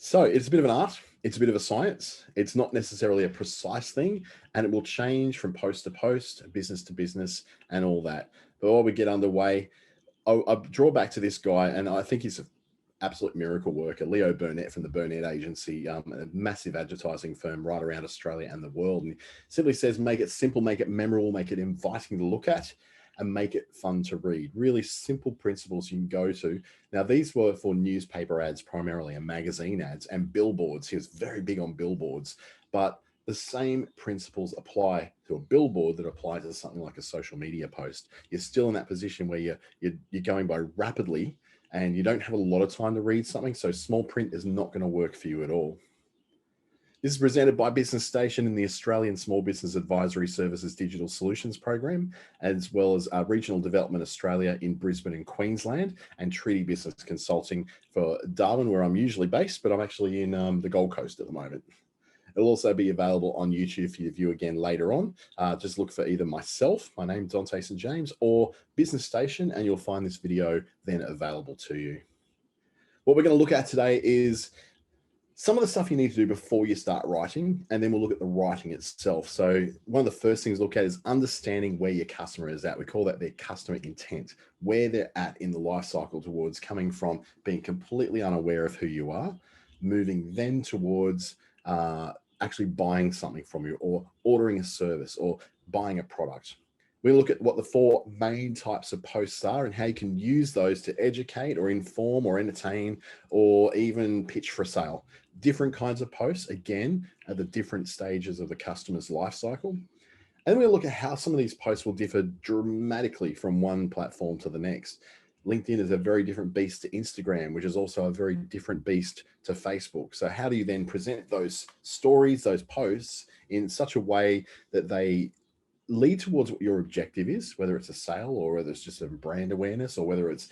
So it's a bit of an art. It's a bit of a science. It's not necessarily a precise thing, and it will change from post to post, business to business, and all that. But while we get underway, I'll draw back to this guy, and I think he's an absolute miracle worker, Leo Burnett from the Burnett Agency, a massive advertising firm right around Australia and the world. And he simply says, make it simple, make it memorable, make it inviting to look at, and make it fun to read. Really simple principles you can go to. Now, these were for newspaper ads primarily, and magazine ads and billboards. He was very big on billboards, but the same principles apply to a billboard that apply to something like a social media post. You're still in that position where you're going by rapidly and you don't have a lot of time to read something. So small print is not going to work for you at all. This is presented by Business Station in the Australian Small Business Advisory Services Digital Solutions Program, as well as Regional Development Australia in Brisbane and Queensland, and Treaty Business Consulting for Darwin, where I'm usually based, but I'm actually in the Gold Coast at the moment. It'll also be available on YouTube for you to view again later on. Just look for either myself, my name Dante St James, or Business Station, and you'll find this video then available to you. What we're going to look at today is some of the stuff you need to do before you start writing, and then we'll look at the writing itself. So one of the first things to look at is understanding where your customer is at. We call that their customer intent, where they're at in the life cycle towards coming from being completely unaware of who you are, moving then towards actually buying something from you, or ordering a service, or buying a product. We look at what the four main types of posts are and how you can use those to educate or inform or entertain or even pitch for sale. Different kinds of posts, again, at the different stages of the customer's life cycle. And we'll look at how some of these posts will differ dramatically from one platform to the next. LinkedIn is a very different beast to Instagram, which is also a very different beast to Facebook. So how do you then present those stories, those posts in such a way that they lead towards what your objective is, whether it's a sale or whether it's just a brand awareness, or whether it's,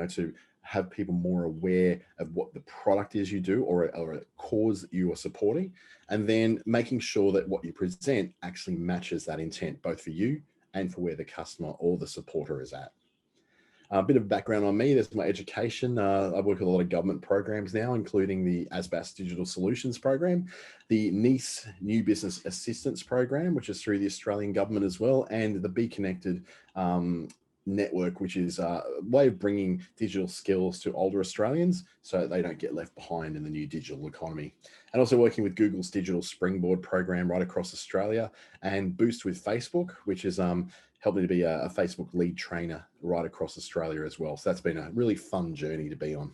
to have people more aware of what the product is you do, or a cause that you are supporting, and then making sure that what you present actually matches that intent, both for you and for where the customer or the supporter is at. A bit of background on me, there's my education. I work with a lot of government programs now, including the ASBAS Digital Solutions Program, the NICE New Business Assistance Program, which is through the Australian government as well, and the Be Connected network, which is a way of bringing digital skills to older Australians so that they don't get left behind in the new digital economy. And also working with Google's Digital Springboard program right across Australia, and Boost with Facebook, which is helped me to be a Facebook lead trainer right across Australia as well. So that's been a really fun journey to be on.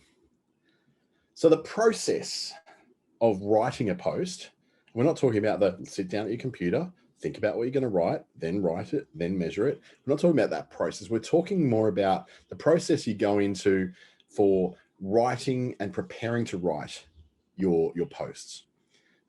So the process of writing a post, we're not talking about the sit down at your computer, think about what you're going to write it, then measure it. We're not talking about that process. We're talking more about the process you go into for writing and preparing to write your posts.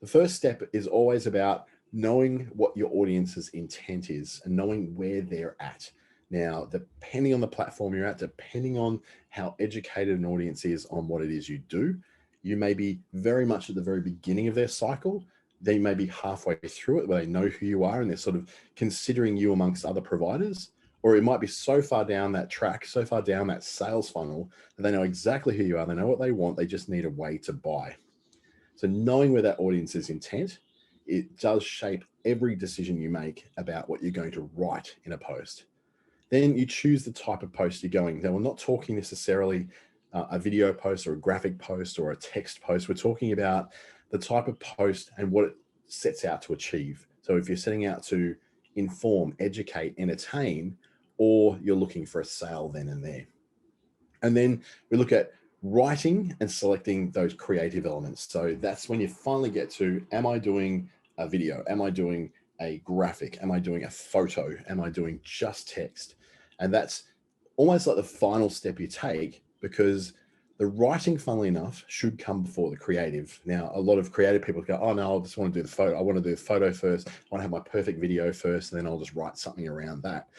The first step is always about knowing what your audience's intent is and knowing where they're at. Now, depending on the platform you're at, depending on how educated an audience is on what it is you do, you may be very much at the very beginning of their cycle. They may be halfway through it where they know who you are and they're sort of considering you amongst other providers, or it might be so far down that track, so far down that sales funnel that they know exactly who you are, they know what they want, they just need a way to buy. So knowing where that audience's intent, it does shape every decision you make about what you're going to write in a post. Then you choose the type of post you're going. Now, we're not talking necessarily a video post or a graphic post or a text post. We're talking about the type of post and what it sets out to achieve. So if you're setting out to inform, educate, entertain, or you're looking for a sale then and there. And then we look at writing and selecting those creative elements. So that's when you finally get to, am I doing a video? Am I doing a graphic? Am I doing a photo? Am I doing just text? And that's almost like the final step you take, because the writing, funnily enough, should come before the creative. Now, a lot of creative people go, oh no, I just want to do the photo. I want to do the photo first. I want to have my perfect video first, and then I'll just write something around that.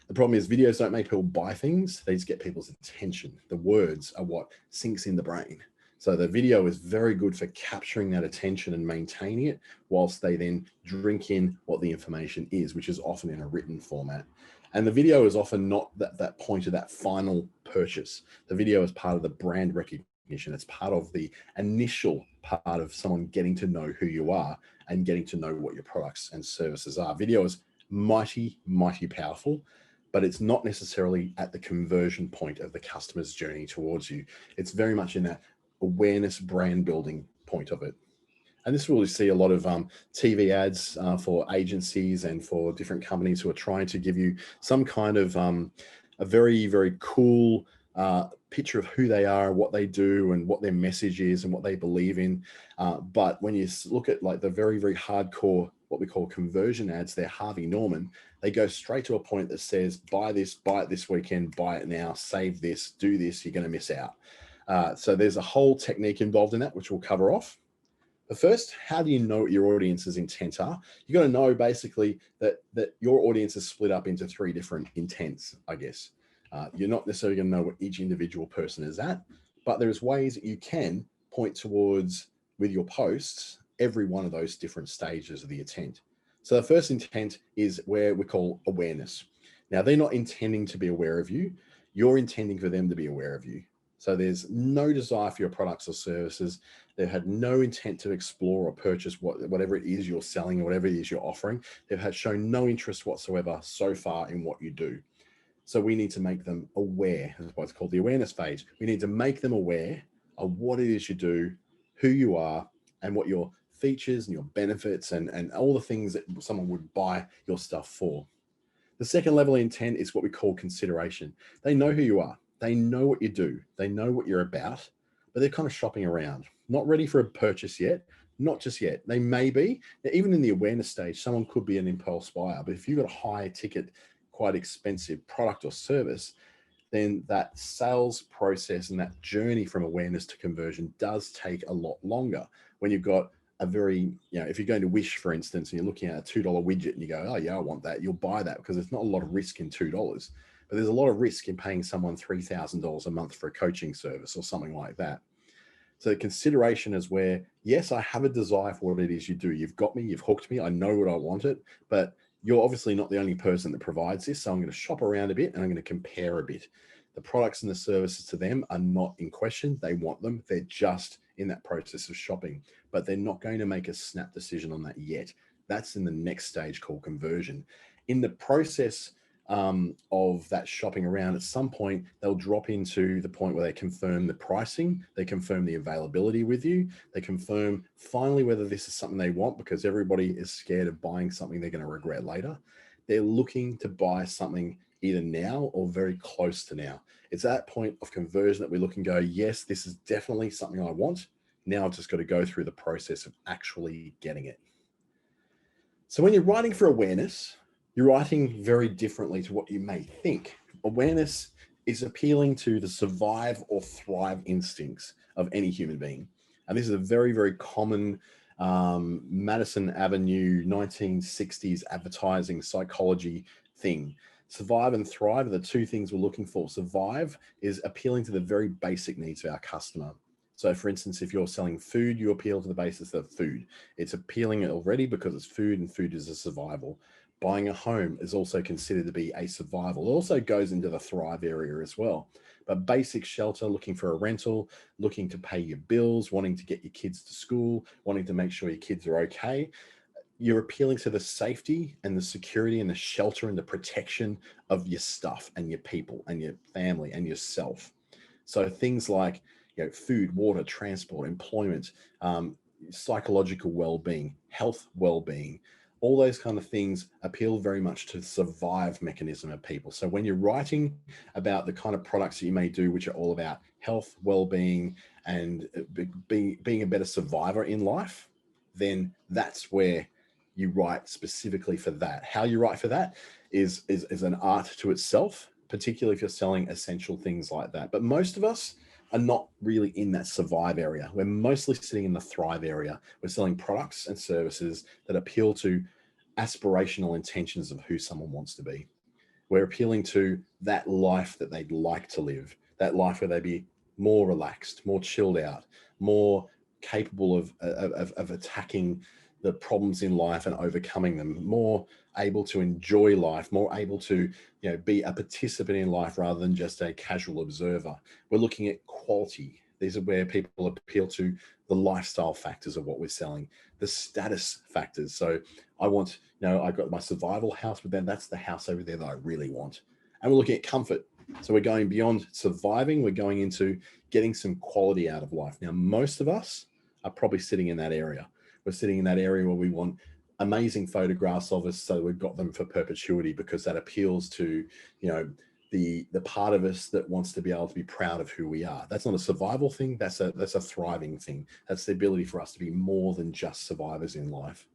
The problem is videos don't make people buy things. They just get people's attention. The words are what sinks in the brain. So the video is very good for capturing that attention and maintaining it, whilst they then drink in what the information is, which is often in a written format. And the video is often not that point of that final purchase. The video is part of the brand recognition recognition. It's part of the initial part of someone getting to know who you are and getting to know what your products and services are. Video is mighty, mighty powerful, but it's not necessarily at the conversion point of the customer's journey towards you. It's very much in that awareness, brand building point of it. And this is where we see a lot of TV ads for agencies and for different companies who are trying to give you some kind of a very, very cool picture of who they are, what they do, and what their message is and what they believe in. But when you look at like the very, very hardcore, what we call conversion ads, they're Harvey Norman. They go straight to a point that says, buy this, buy it this weekend, buy it now, save this, do this, you're going to miss out. So there's a whole technique involved in that, which we'll cover off. But first, how do you know what your audience's intent are? You got to know basically that your audience is split up into 3 different intents, I guess. You're not necessarily going to know what each individual person is at, but there's ways that you can point towards with your posts every one of those different stages of the intent. So the first intent is where we call awareness. Now, they're not intending to be aware of you. You're intending for them to be aware of you. So there's no desire for your products or services. They've had no intent to explore or purchase whatever it is you're selling or whatever it is you're offering. They've had shown no interest whatsoever so far in what you do. So we need to make them aware. That's why it's called the awareness phase. We need to make them aware of what it is you do, who you are, and what your features and your benefits and all the things that someone would buy your stuff for. The second level of intent is what we call consideration. They know who you are. They know what you do. They know what you're about, but they're kind of shopping around, not ready for a purchase yet, not just yet. They may be, even in the awareness stage, someone could be an impulse buyer, but if you've got a high ticket, quite expensive product or service, then that sales process and that journey from awareness to conversion does take a lot longer. When you've got a very, if you're going to Wish, for instance, and you're looking at a $2 widget and you go, oh yeah, I want that, you'll buy that because there's not a lot of risk in $2, but there's a lot of risk in paying someone $3,000 a month for a coaching service or something like that. So the consideration is where, yes, I have a desire for what it is you do. You've got me, you've hooked me, I know what I wanted, but you're obviously not the only person that provides this. So I'm going to shop around a bit and I'm going to compare a bit. The products and the services to them are not in question. They want them. They're just in that process of shopping, but they're not going to make a snap decision on that yet. That's in the next stage called conversion. In the process of that shopping around, at some point, they'll drop into the point where they confirm the pricing, they confirm the availability with you, they confirm finally whether this is something they want, because everybody is scared of buying something they're going to regret later. They're looking to buy something either now or very close to now. It's that point of conversion that we look and go, yes, this is definitely something I want. Now I've just got to go through the process of actually getting it. So when you're writing for awareness, you're writing very differently to what you may think. Awareness is appealing to the survive or thrive instincts of any human being. And this is a very, very common Madison Avenue 1960s advertising psychology thing. Survive and thrive are the 2 things we're looking for. Survive is appealing to the very basic needs of our customer. So for instance, if you're selling food, you appeal to the basis of food. It's appealing already because it's food, and food is a survival. Buying a home is also considered to be a survival. It also goes into the thrive area as well. But basic shelter, looking for a rental, looking to pay your bills, wanting to get your kids to school, wanting to make sure your kids are okay, you're appealing to the safety and the security and the shelter and the protection of your stuff and your people and your family and yourself. So things like food, water, transport, employment, psychological well-being, health well-being, all those kind of things appeal very much to the survive mechanism of people. So when you're writing about the kind of products that you may do, which are all about health, well-being, and being a better survivor in life, then that's where you write specifically for that. How you write for that is an art to itself, particularly if you're selling essential things like that. But most of us are not really in that survive area. We're mostly sitting in the thrive area. We're selling products and services that appeal to aspirational intentions of who someone wants to be. We're appealing to that life that they'd like to live, that life where they'd be more relaxed, more chilled out, more capable of attacking the problems in life and overcoming them, more able to enjoy life, more able to be a participant in life rather than just a casual observer. We're looking at quality. These are where people appeal to the lifestyle factors of what we're selling, the status factors. So I want, I got my survival house, but then that's the house over there that I really want. And we're looking at comfort. So we're going beyond surviving, we're going into getting some quality out of life. Now, most of us are probably sitting in that area. We're sitting in that area where we want amazing photographs of us, so we've got them for perpetuity, because that appeals to, the part of us that wants to be able to be proud of who we are. That's not a survival thing. That's a thriving thing. That's the ability for us to be more than just survivors in life.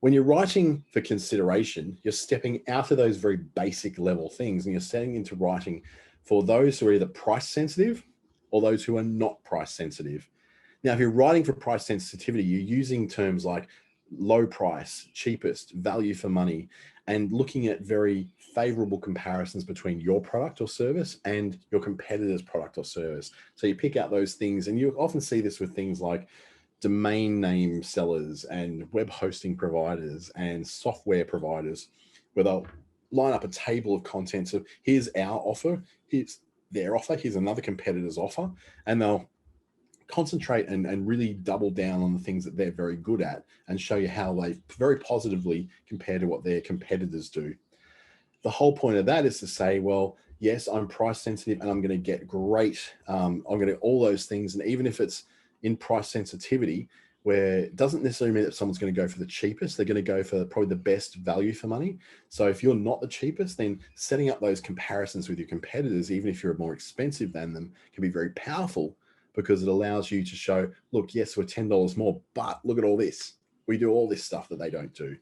When you're writing for consideration, you're stepping out of those very basic level things, and you're setting into writing for those who are either price sensitive or those who are not price sensitive. Now, if you're writing for price sensitivity, you're using terms like low price, cheapest, value for money, and looking at very favorable comparisons between your product or service and your competitor's product or service. So you pick out those things, and you often see this with things like domain name sellers and web hosting providers and software providers, where they'll line up a table of contents of, here's our offer, here's their offer, here's another competitor's offer, and they'll concentrate and really double down on the things that they're very good at and show you how they very positively compare to what their competitors do. The whole point of that is to say, well, yes, I'm price sensitive and I'm going to get great, I'm going to all those things. And even if it's in price sensitivity, where it doesn't necessarily mean that someone's going to go for the cheapest, they're going to go for probably the best value for money. So if you're not the cheapest, then setting up those comparisons with your competitors, even if you're more expensive than them, can be very powerful, because it allows you to show, look, yes, we're $10 more, but look at all this. We do all this stuff that they don't do.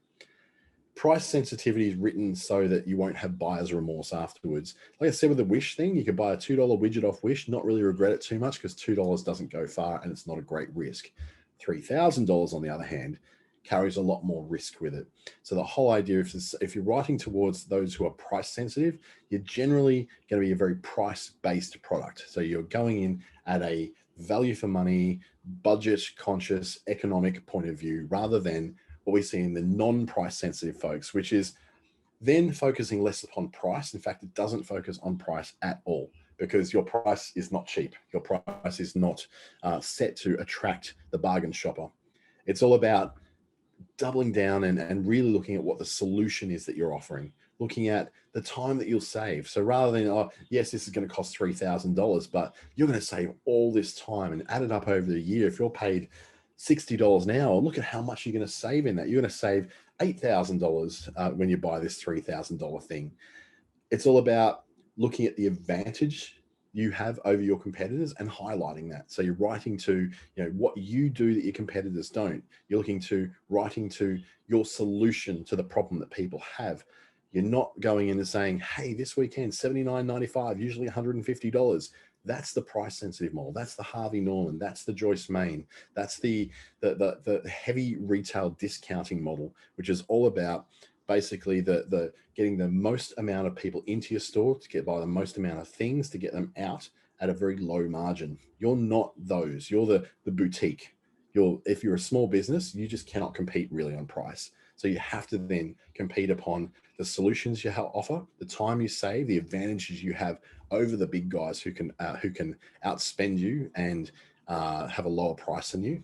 Price sensitivity is written so that you won't have buyer's remorse afterwards. Like I said, with the Wish thing, you could buy a $2 widget off Wish, not really regret it too much, because $2 doesn't go far and it's not a great risk. $3,000, on the other hand, carries a lot more risk with it. So the whole idea is, if you're writing towards those who are price sensitive, you're generally going to be a very price-based product. So you're going in at a value for money, budget conscious, economic point of view, rather than what we see in the non-price sensitive folks, which is then focusing less upon price. In fact, it doesn't focus on price at all, because your price is not cheap. Your price is not set to attract the bargain shopper. It's all about doubling down and really looking at what the solution is that you're offering, looking at the time that you'll save. So rather than, oh, yes, this is going to cost $3,000, but you're going to save all this time and add it up over the year. If you're paid $60 an hour, look at how much you're going to save in that. You're going to save $8,000 when you buy this $3,000 thing. It's all about looking at the advantage you have over your competitors and highlighting that. So you're writing to, what you do that your competitors don't. You're looking to writing to your solution to the problem that people have. You're not going in and saying, hey, this weekend, $79.95, usually $150. That's the price sensitive model. That's the Harvey Norman. That's the Joyce Main. That's the heavy retail discounting model, which is all about basically the getting the most amount of people into your store to get by the most amount of things to get them out at a very low margin. You're not those. You're the boutique. If you're a small business, you just cannot compete really on price. So you have to then compete upon the solutions you offer, the time you save, the advantages you have over the big guys who can outspend you and have a lower price than you.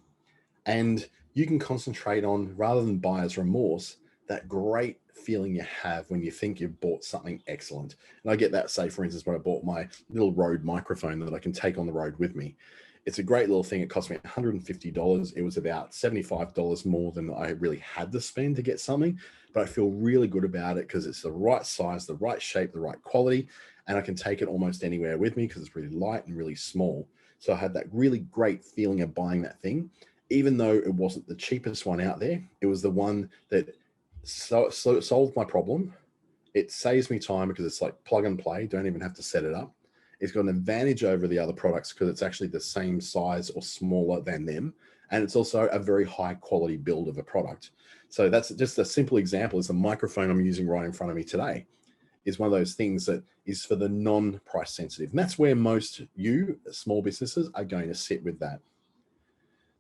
And you can concentrate on, rather than buyer's remorse, that great feeling you have when you think you've bought something excellent. And I get that, say, for instance, when I bought my little Rode microphone that I can take on the road with me. It's a great little thing. It cost me $150. It was about $75 more than I really had to spend to get something, but I feel really good about it because it's the right size, the right shape, the right quality, and I can take it almost anywhere with me because it's really light and really small. So I had that really great feeling of buying that thing, even though it wasn't the cheapest one out there. It was the one that solved my problem. It saves me time because it's like plug and play. Don't even have to set it up. It's got an advantage over the other products because it's actually the same size or smaller than them. And it's also a very high quality build of a product. So that's just a simple example. Is the microphone I'm using right in front of me today is one of those things that is for the non-price sensitive. And that's where most small businesses are going to sit with that.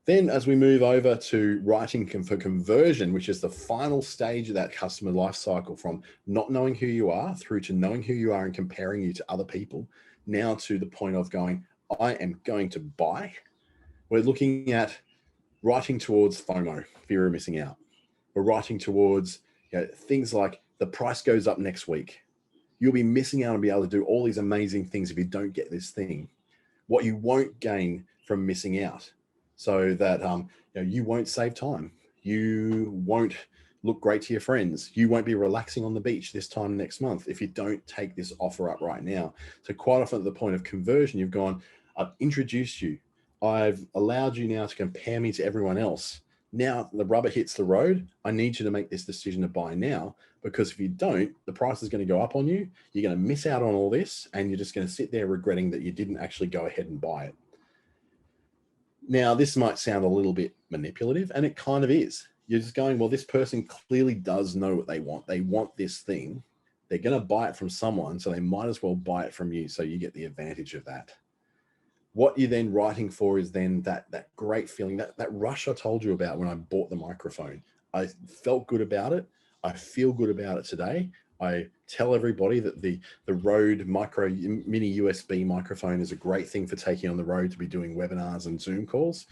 Then as we move over to writing for conversion, which is the final stage of that customer life cycle, from not knowing who you are through to knowing who you are and comparing you to other people, now to the point of going, I am going to buy. We're looking at writing towards FOMO, fear of missing out. We're writing towards things like the price goes up next week. You'll be missing out on being able to do all these amazing things if you don't get this thing. What you won't gain from missing out, so that you won't save time. You won't look great to your friends. You won't be relaxing on the beach this time next month if you don't take this offer up right now. So quite often at the point of conversion, you've gone, I've introduced you. I've allowed you now to compare me to everyone else. Now the rubber hits the road. I need you to make this decision to buy now, because if you don't, the price is going to go up on you. You're going to miss out on all this, and you're just going to sit there regretting that you didn't actually go ahead and buy it. Now, this might sound a little bit manipulative, and it kind of is. You're just going, well, this person clearly does know what they want. They want this thing. They're going to buy it from someone, so they might as well buy it from you, so you get the advantage of that. What you're then writing for is then that great feeling, that rush I told you about when I bought the microphone. I felt good about it. I feel good about it today. I tell everybody that the Rode mini USB microphone is a great thing for taking on the road to be doing webinars and Zoom calls.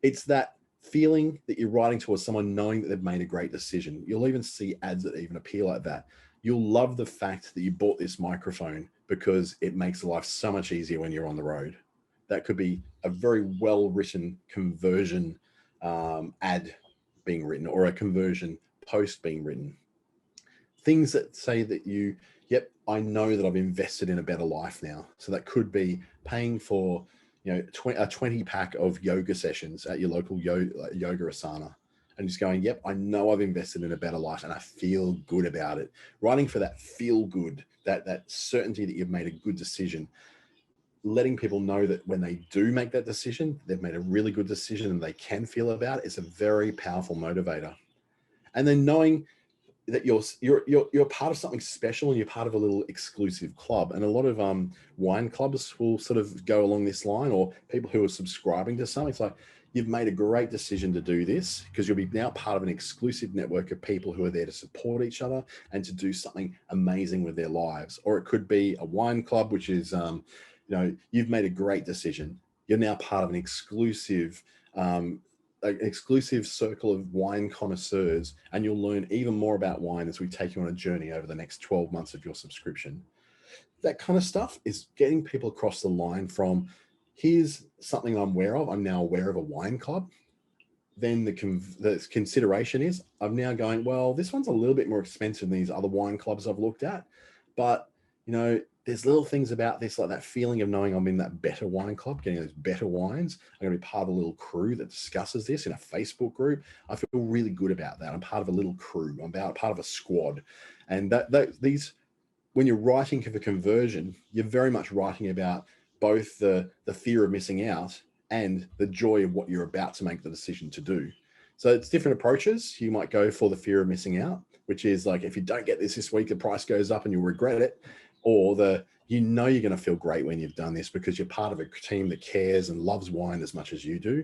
It's that feeling that you're writing towards someone knowing that they've made a great decision. You'll even see ads that even appear like that. You'll love the fact that you bought this microphone because it makes life so much easier when you're on the road. That could be a very well-written conversion ad being written, or a conversion post being written. Things that say that yep, I know that I've invested in a better life now. So that could be paying for a 20 pack of yoga sessions at your local yoga asana, and just going, yep, I know I've invested in a better life and I feel good about it. Writing for that feel good, that certainty that you've made a good decision. Letting people know that when they do make that decision, they've made a really good decision and they can feel about it, is a very powerful motivator. And then knowing that you're part of something special, and you're part of a little exclusive club. And a lot of wine clubs will sort of go along this line, or people who are subscribing to something. It's like, you've made a great decision to do this because you'll be now part of an exclusive network of people who are there to support each other and to do something amazing with their lives. Or it could be a wine club, which is you've made a great decision. You're now part of an exclusive circle of wine connoisseurs, and you'll learn even more about wine as we take you on a journey over the next 12 months of your subscription. That kind of stuff is getting people across the line from, here's something I'm aware of. I'm now aware of a wine club. Then the consideration is, I'm now going, well, this one's a little bit more expensive than these other wine clubs I've looked at, but there's little things about this, like that feeling of knowing I'm in that better wine club, getting those better wines. I'm going to be part of a little crew that discusses this in a Facebook group. I feel really good about that. I'm part of a little crew. I'm part of a squad. And these, when you're writing for conversion, you're very much writing about both the fear of missing out and the joy of what you're about to make the decision to do. So it's different approaches. You might go for the fear of missing out, which is like, if you don't get this week, the price goes up and you'll regret it. Or you're going to feel great when you've done this because you're part of a team that cares and loves wine as much as you do.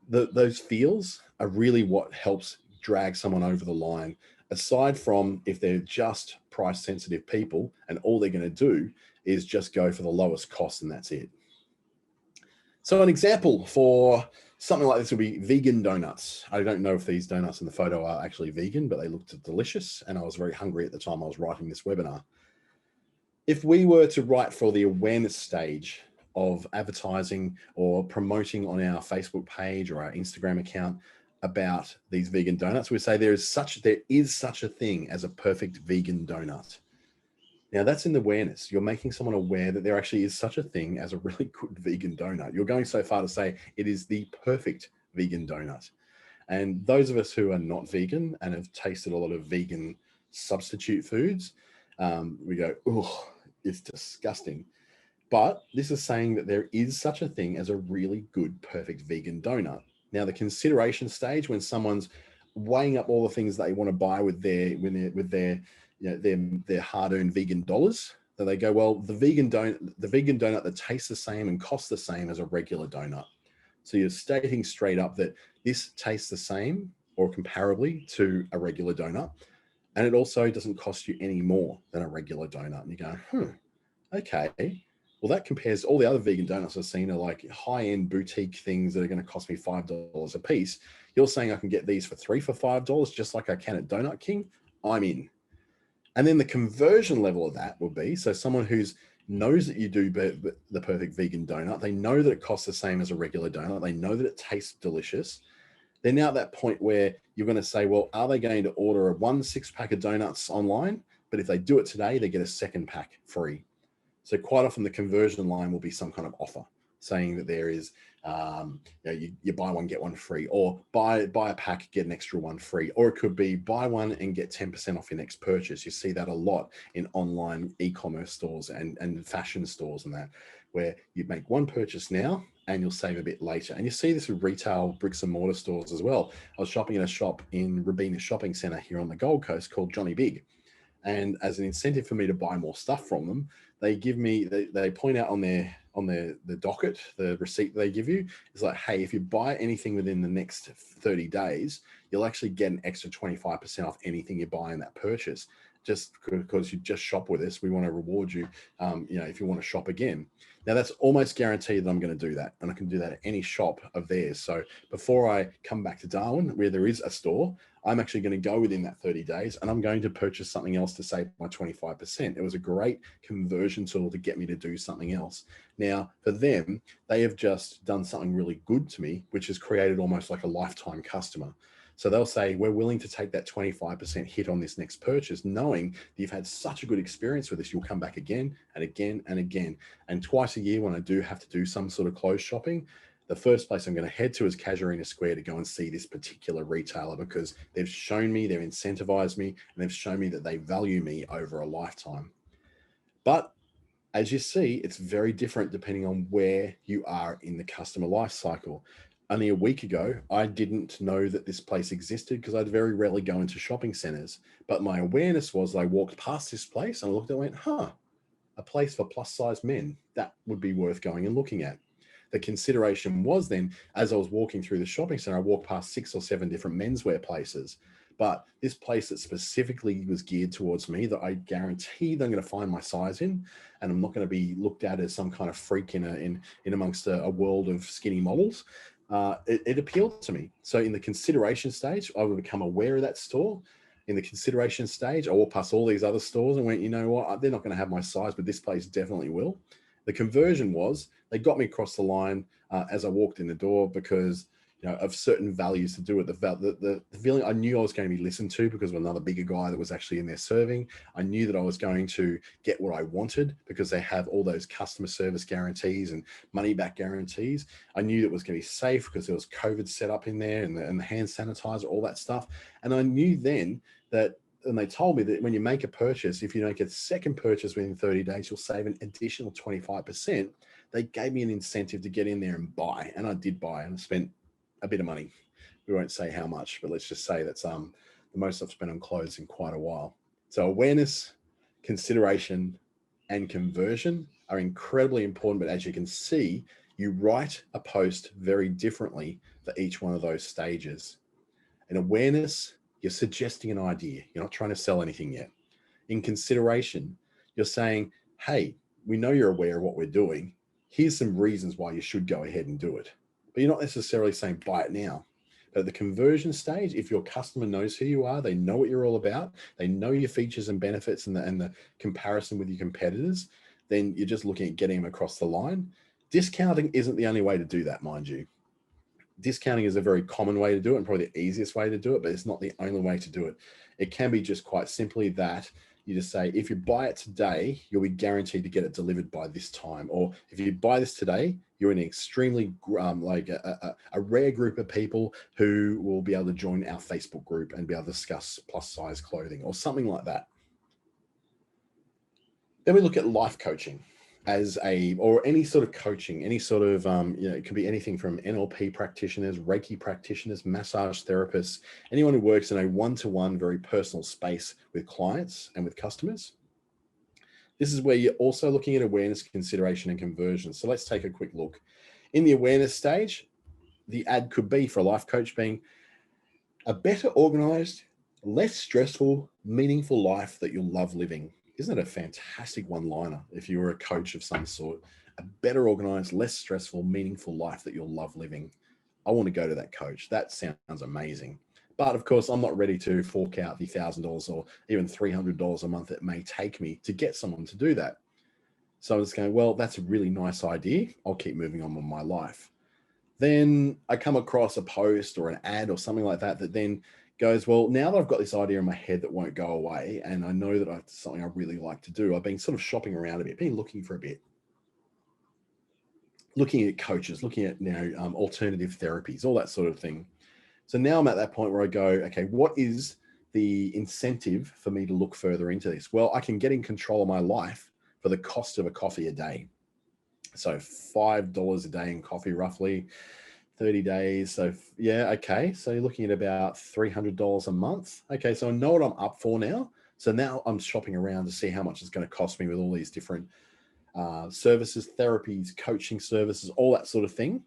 Those feels are really what helps drag someone over the line, aside from if they're just price sensitive people and all they're going to do is just go for the lowest cost and that's it. So an example for something like this would be vegan donuts. I don't know if these donuts in the photo are actually vegan, but they looked delicious, and I was very hungry at the time I was writing this webinar. If we were to write for the awareness stage of advertising or promoting on our Facebook page or our Instagram account about these vegan donuts, we say there is such a thing as a perfect vegan donut. Now that's in the awareness. You're making someone aware that there actually is such a thing as a really good vegan donut. You're going so far to say it is the perfect vegan donut. And those of us who are not vegan and have tasted a lot of vegan substitute foods, we go, oh, it's disgusting. But this is saying that there is such a thing as a really good, perfect vegan donut. Now, the consideration stage, when someone's weighing up all the things they want to buy with their hard-earned vegan dollars, then they go, well, the vegan donut that tastes the same and costs the same as a regular donut. So you're stating straight up that this tastes the same or comparably to a regular donut. And it also doesn't cost you any more than a regular donut. And you go, okay, Well, that compares all the other vegan donuts I've seen are like high-end boutique things that are going to cost me $5 a piece. You're saying I can get these for 3 for $5, just like I can at Donut King. I'm in. And then the conversion level of that will be, so someone who's knows that you do the perfect vegan donut, they know that it costs the same as a regular donut, they know that it tastes delicious. They're now at that point where you're going to say, well, are they going to order a 1 6-pack of donuts online? But if they do it today, they get a second pack free. So quite often the conversion line will be some kind of offer saying that there is, you buy one, get one free, or buy a pack, get an extra one free. Or it could be buy one and get 10% off your next purchase. You see that a lot in online e-commerce stores and fashion stores and that, where you make one purchase now and you'll save a bit later. And you see this with retail bricks and mortar stores as well. I was shopping in a shop in Robina Shopping Centre here on the Gold Coast called Johnny Big. And as an incentive for me to buy more stuff from them, they give me, they point out on the docket, the receipt they give you is like, hey, if you buy anything within the next 30 days, you'll actually get an extra 25% off anything you buy in that purchase. Just because you just shop with us, we want to reward you, if you want to shop again. Now that's almost guaranteed that I'm going to do that. And I can do that at any shop of theirs. So before I come back to Darwin, where there is a store, I'm actually going to go within that 30 days and I'm going to purchase something else to save my 25%. It was a great conversion tool to get me to do something else. Now, for them, they have just done something really good to me, which has created almost like a lifetime customer. So they'll say, we're willing to take that 25% hit on this next purchase, knowing that you've had such a good experience with this, you'll come back again and again and again. And twice a year when I do have to do some sort of clothes shopping, the first place I'm going to head to is Casuarina Square to go and see this particular retailer, because they've shown me, they've incentivized me, and they've shown me that they value me over a lifetime. But as you see, it's very different depending on where you are in the customer life cycle. Only a week ago, I didn't know that this place existed because I'd very rarely go into shopping centers. But my awareness was I walked past this place and I looked and went, a place for plus size men. That would be worth going and looking at. The consideration was then, as I was walking through the shopping center, I walked past 6 or 7 different menswear places. But this place that specifically was geared towards me, that I guaranteed I'm going to find my size in, and I'm not going to be looked at as some kind of freak in amongst a world of skinny models. It appealed to me. So in the consideration stage, I would become aware of that store. In the consideration stage, I walked past all these other stores and went, you know what, they're not going to have my size, but this place definitely will. The conversion was they got me across the line as I walked in the door because of certain values to do it. The feeling I knew I was going to be listened to because of another bigger guy that was actually in there serving. I knew that I was going to get what I wanted because they have all those customer service guarantees and money back guarantees. I knew that it was going to be safe because there was COVID set up in there and the hand sanitizer, all that stuff. And I knew then that, and they told me that when you make a purchase, if you make a second purchase within 30 days, you'll save an additional 25%. They gave me an incentive to get in there and buy. And I did buy, and I spent a bit of money. We won't say how much, but let's just say that's the most I've spent on clothes in quite a while. So awareness, consideration, and conversion are incredibly important. But as you can see, you write a post very differently for each one of those stages. In awareness, you're suggesting an idea. You're not trying to sell anything yet. In consideration, you're saying, hey, we know you're aware of what we're doing. Here's some reasons why you should go ahead and do it. But you're not necessarily saying buy it now. But at the conversion stage, if your customer knows who you are, they know what you're all about, they know your features and benefits and the comparison with your competitors, then you're just looking at getting them across the line. Discounting isn't the only way to do that, mind you. Discounting is a very common way to do it and probably the easiest way to do it, but it's not the only way to do it. It can be just quite simply that you just say, if you buy it today, you'll be guaranteed to get it delivered by this time. Or if you buy this today, you're in an extremely a rare group of people who will be able to join our Facebook group and be able to discuss plus size clothing or something like that. Then we look at life coaching or any sort of coaching, any sort of, it could be anything from NLP practitioners, Reiki practitioners, massage therapists, anyone who works in a one-to-one, very personal space with clients and with customers. This is where you're also looking at awareness, consideration, and conversion. So let's take a quick look. In the awareness stage, the ad could be for a life coach being a better organized, less stressful, meaningful life that you'll love living. Isn't it a fantastic one-liner if you were a coach of some sort? A better organized, less stressful, meaningful life that you'll love living. I want to go to that coach. That sounds amazing. But of course, I'm not ready to fork out the $1,000 or even $300 a month it may take me to get someone to do that. So I was going, well, that's a really nice idea. I'll keep moving on with my life. Then I come across a post or an ad or something like that that then goes, well, now that I've got this idea in my head that won't go away, and I know that it's something I really like to do, I've been sort of shopping around a bit, been looking for a bit, looking at coaches, looking at alternative therapies, all that sort of thing. So now I'm at that point where I go, okay, what is the incentive for me to look further into this? Well, I can get in control of my life for the cost of a coffee a day. So $5 a day in coffee, roughly 30 days. So yeah, okay. So you're looking at about $300 a month. Okay, so I know what I'm up for now. So now I'm shopping around to see how much it's going to cost me with all these different services, therapies, coaching services, all that sort of thing.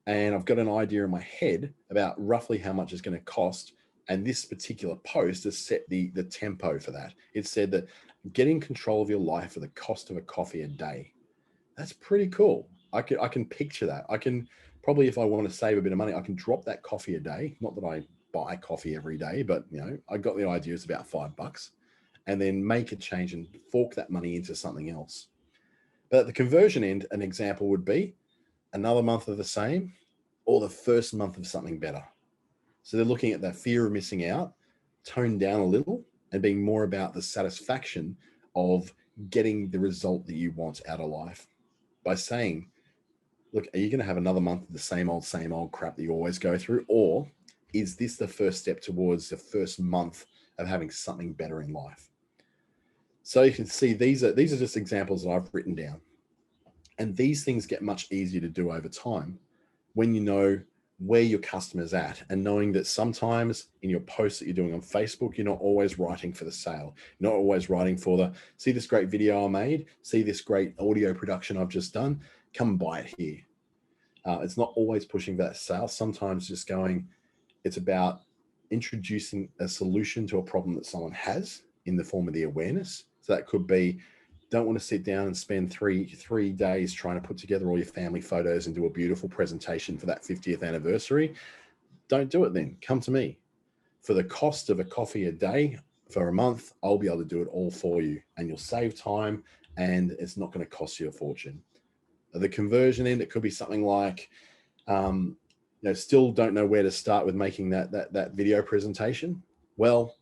And I've got an idea in my head about roughly how much it's going to cost. And this particular post has set the tempo for that. It said that getting control of your life for the cost of a coffee a day. That's pretty cool. I can picture that. I can probably, if I want to save a bit of money, I can drop that coffee a day. Not that I buy coffee every day, but I got the idea. It's about $5, and then make a change and fork that money into something else. But at the conversion end, an example would be another month of the same, or the first month of something better. So they're looking at that fear of missing out, toned down a little, and being more about the satisfaction of getting the result that you want out of life by saying, look, are you going to have another month of the same old crap that you always go through? Or is this the first step towards the first month of having something better in life? So you can see these are just examples that I've written down. And these things get much easier to do over time when you know where your customer's at, and knowing that sometimes in your posts that you're doing on Facebook, you're not always writing for the sale. You're not always writing for the, see this great video I made, see this great audio production I've just done, come and buy it here. It's not always pushing that sale. Sometimes just going, it's about introducing a solution to a problem that someone has in the form of the awareness. So that could be, don't want to sit down and spend three days trying to put together all your family photos and do a beautiful presentation for that 50th anniversary. Don't do it then. Come to me. For the cost of a coffee a day for a month, I'll be able to do it all for you, and you'll save time, and it's not going to cost you a fortune. At the conversion end, it could be something like, still don't know where to start with making that video presentation. Well,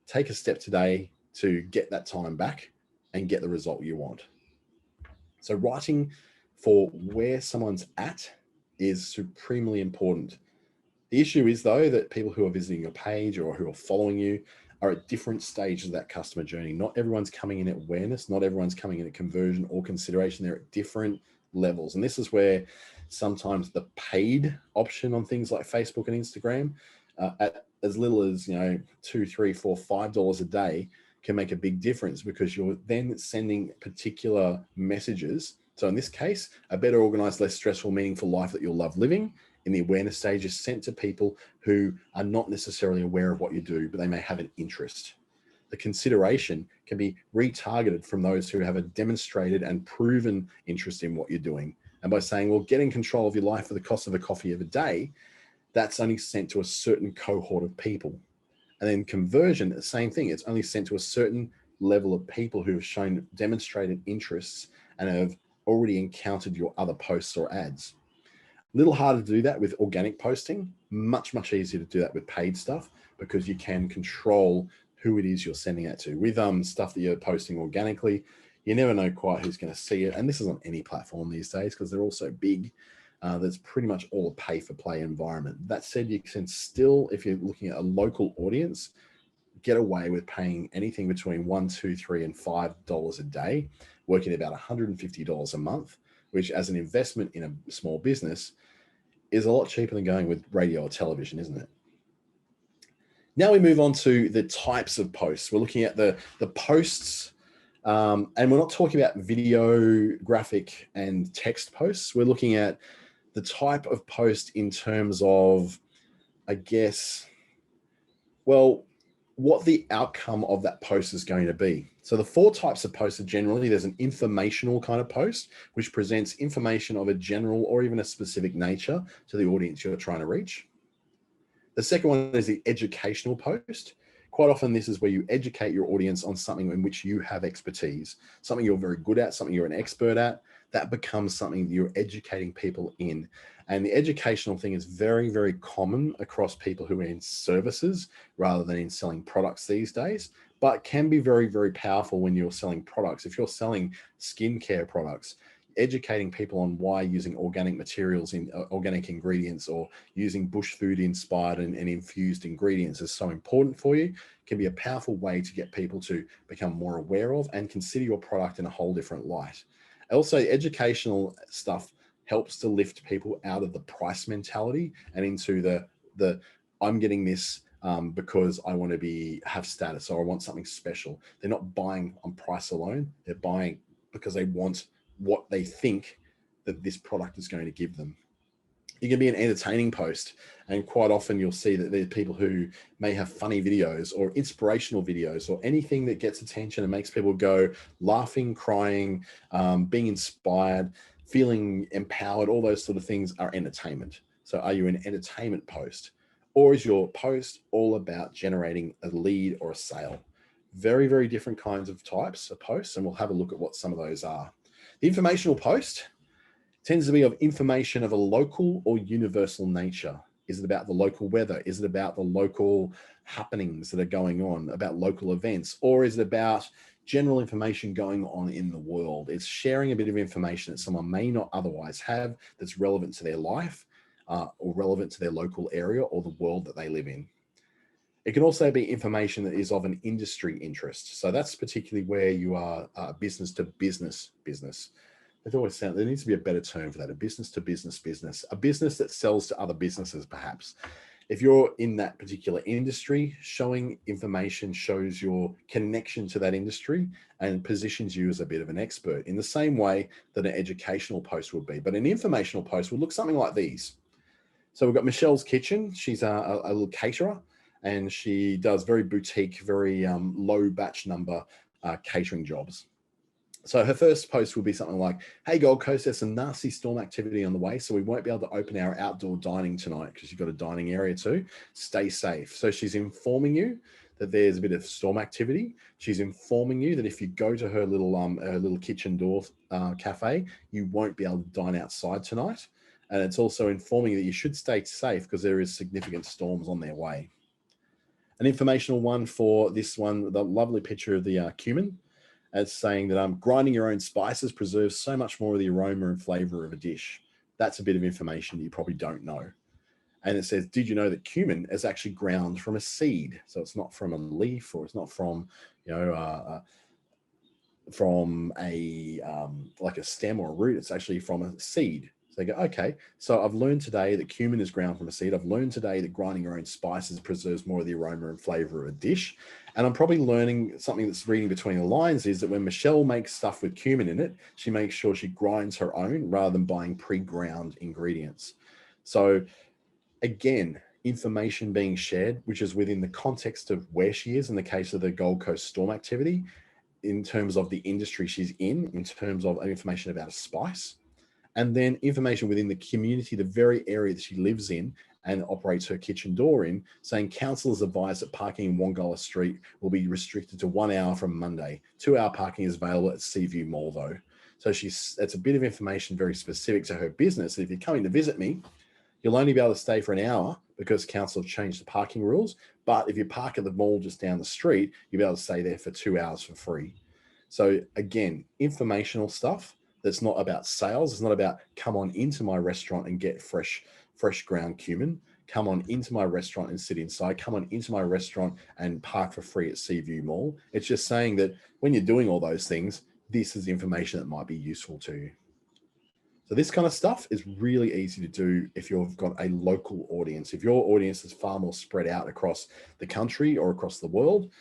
take a step today to get that time back and get the result you want. So writing for where someone's at is supremely important. The issue is, though, that people who are visiting your page or who are following you are at different stages of that customer journey. Not everyone's coming in at awareness. Not everyone's coming in at conversion or consideration. They're at different levels. And this is where sometimes the paid option on things like Facebook and Instagram, at as little as $2, $3, $4, $5 a day, can make a big difference, because you're then sending particular messages. So in this case, a better organized, less stressful, meaningful life that you'll love living in the awareness stage is sent to people who are not necessarily aware of what you do, but they may have an interest. The consideration can be retargeted from those who have a demonstrated and proven interest in what you're doing. And by saying, well, get in control of your life for the cost of a coffee of a day, that's only sent to a certain cohort of people. And then conversion, the same thing. It's only sent to a certain level of people who have shown demonstrated interests and have already encountered your other posts or ads. A little harder to do that with organic posting, much, much easier to do that with paid stuff, because you can control who it is you're sending that to. With stuff that you're posting organically, you never know quite who's going to see it. And this is on any platform these days because they're all so big. That's pretty much all a pay-for-play environment. That said, you can still, if you're looking at a local audience, get away with paying anything between $1, $2, $3, and $5 a day, working at about $150 a month, which as an investment in a small business is a lot cheaper than going with radio or television, isn't it? Now we move on to the types of posts. We're looking at the posts, and we're not talking about video, graphic, and text posts. We're looking at the type of post in terms of, I guess, well, what the outcome of that post is going to be. So the 4 types of posts are generally, there's an informational kind of post, which presents information of a general or even a specific nature to the audience you're trying to reach. The second one is the educational post. Quite often, this is where you educate your audience on something in which you have expertise, something you're very good at, something you're an expert at. That becomes something that you're educating people in. And the educational thing is very, very common across people who are in services rather than in selling products these days, but can be very, very powerful when you're selling products. If you're selling skincare products, educating people on why using organic materials in organic ingredients or using bush food inspired and infused ingredients is so important for you can be a powerful way to get people to become more aware of and consider your product in a whole different light. Also, educational stuff helps to lift people out of the price mentality and into the I'm getting this because I want to have status or I want something special. They're not buying on price alone. They're buying because they want what they think that this product is going to give them. You can be an entertaining post, and quite often you'll see that there's people who may have funny videos or inspirational videos or anything that gets attention and makes people go laughing, crying, being inspired, feeling empowered. All those sort of things are entertainment. So are you an entertainment post, or is your post all about generating a lead or a sale? Very, very different kinds of types of posts, and we'll have a look at what some of those are. The informational post tends to be of information of a local or universal nature. Is it about the local weather? Is it about the local happenings that are going on, about local events? Or is it about general information going on in the world? It's sharing a bit of information that someone may not otherwise have that's relevant to their life or relevant to their local area or the world that they live in. It can also be information that is of an industry interest. So that's particularly where you are business to business business. It always sounds, there needs to be a better term for that, a business to business business, a business that sells to other businesses perhaps. If you're in that particular industry, showing information shows your connection to that industry and positions you as a bit of an expert in the same way that an educational post would be. But an informational post would look something like these. So we've got Michelle's Kitchen. She's a little caterer, and she does very boutique, very low batch number catering jobs. So her first post will be something like, hey, Gold Coast, there's some nasty storm activity on the way, so we won't be able to open our outdoor dining tonight because you've got a dining area too. Stay safe. So she's informing you that there's a bit of storm activity. She's informing you that if you go to her little kitchen door cafe, you won't be able to dine outside tonight. And it's also informing you that you should stay safe because there is significant storms on their way. An informational one for this one, the lovely picture of the cumin. As saying that grinding your own spices preserves so much more of the aroma and flavor of a dish. That's a bit of information that you probably don't know. And it says, did you know that cumin is actually ground from a seed? So it's not from a leaf, or it's not from, from a like a stem or a root. It's actually from a seed. So they go, okay, so I've learned today that cumin is ground from a seed. I've learned today that grinding your own spices preserves more of the aroma and flavor of a dish. And I'm probably learning something that's reading between the lines is that when Michelle makes stuff with cumin in it, she makes sure she grinds her own rather than buying pre-ground ingredients. So again, information being shared, which is within the context of where she is in the case of the Gold Coast storm activity, in terms of the industry she's in terms of information about a spice, and then information within the community, the very area that she lives in and operates her kitchen door in, saying councillors advise that parking in Wongala Street will be restricted to 1 hour from Monday. 2 hour parking is available at Seaview Mall though. So it's a bit of information very specific to her business. If you're coming to visit me, you'll only be able to stay for an hour because council have changed the parking rules. But if you park at the mall just down the street, you'll be able to stay there for 2 hours for free. So again, informational stuff that's not about sales. It's not about come on into my restaurant and get fresh ground cumin. Come on into my restaurant and sit inside. Come on into my restaurant and park for free at Seaview Mall. It's just saying that when you're doing all those things, this is information that might be useful to you. So this kind of stuff is really easy to do if you've got a local audience. If your audience is far more spread out across the country or across the world,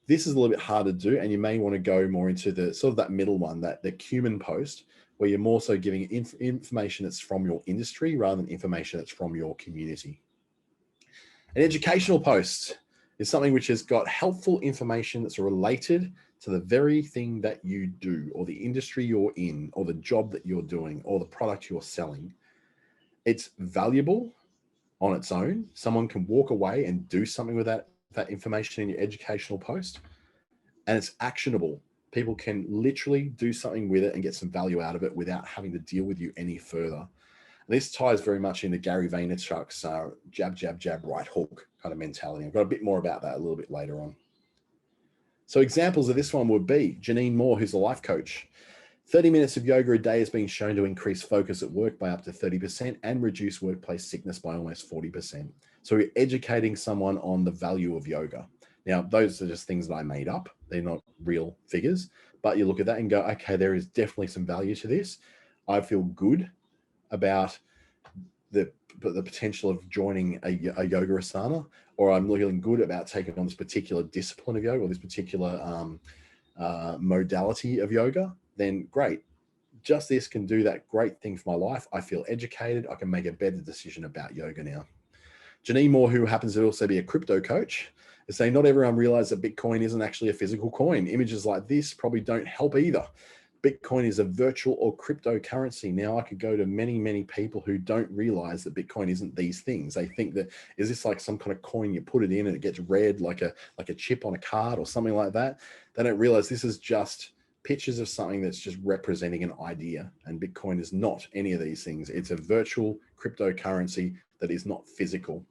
this is a little bit harder to do, and you may want to go more into the sort of that middle one, that the cumin post, where you're more so giving information that's from your industry rather than information that's from your community. An educational post is something which has got helpful information that's related to the very thing that you do, or the industry you're in, or the job that you're doing, or the product you're selling. It's valuable on its own. Someone can walk away and do something with that information in your educational post, and it's actionable. People can literally do something with it and get some value out of it without having to deal with you any further. And this ties very much into Gary Vaynerchuk's jab, jab, jab, right hook kind of mentality. I've got a bit more about that a little bit later on. So examples of this one would be Janine Moore, who's a life coach. 30 minutes of yoga a day has been shown to increase focus at work by up to 30% and reduce workplace sickness by almost 40%. So we're educating someone on the value of yoga. Now, those are just things that I made up. They're not real figures, but you look at that and go, okay, there is definitely some value to this. I feel good about the potential of joining a yoga asana, or I'm feeling good about taking on this particular discipline of yoga, or this particular modality of yoga, then great. Just this can do that great thing for my life. I feel educated. I can make a better decision about yoga now. Janine Moore, who happens to also be a crypto coach, is saying not everyone realizes that Bitcoin isn't actually a physical coin. Images like this probably don't help either. Bitcoin is a virtual or cryptocurrency. Now, I could go to many, many people who don't realize that Bitcoin isn't these things. They think that, is this like some kind of coin you put it in and it gets read like a chip on a card or something like that? They don't realize this is just pictures of something that's just representing an idea. And Bitcoin is not any of these things. It's a virtual cryptocurrency that is not physical.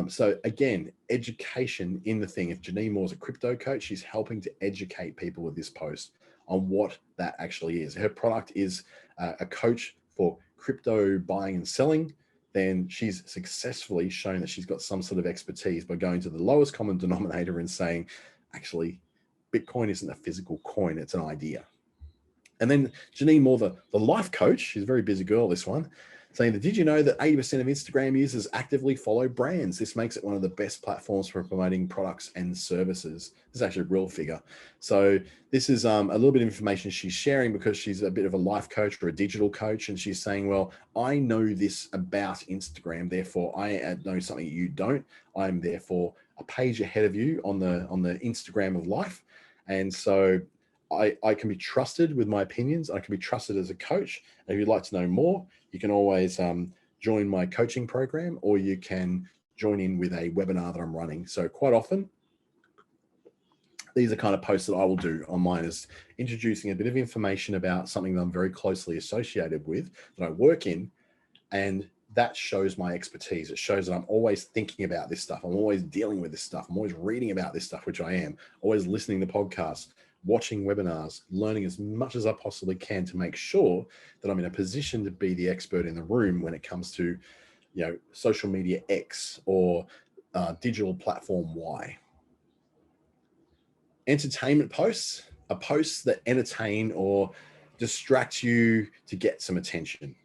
So again, education in the thing. If Janine Moore's a crypto coach, she's helping to educate people with this post on what that actually is. Her product is a coach for crypto buying and selling. Then she's successfully shown that she's got some sort of expertise by going to the lowest common denominator and saying, actually, Bitcoin isn't a physical coin, it's an idea. And then Janine Moore, the life coach, she's a very busy girl, this one, saying that, did you know that 80% of Instagram users actively follow brands? This makes it one of the best platforms for promoting products and services. This is actually a real figure. So this is a little bit of information she's sharing because she's a bit of a life coach or a digital coach. And she's saying, well, I know this about Instagram, therefore I know something you don't. I'm therefore a page ahead of you on the Instagram of life. And so I can be trusted with my opinions. I can be trusted as a coach. And if you'd like to know more, you can always join my coaching program, or you can join in with a webinar that I'm running. So quite often, these are kind of posts that I will do on mine, is introducing a bit of information about something that I'm very closely associated with, that I work in, and that shows my expertise. It shows that I'm always thinking about this stuff. I'm always dealing with this stuff. I'm always reading about this stuff, which I am, always listening to podcasts, watching webinars, learning as much as I possibly can to make sure that I'm in a position to be the expert in the room when it comes to, social media X or digital platform Y. Entertainment posts are posts that entertain or distract you to get some attention.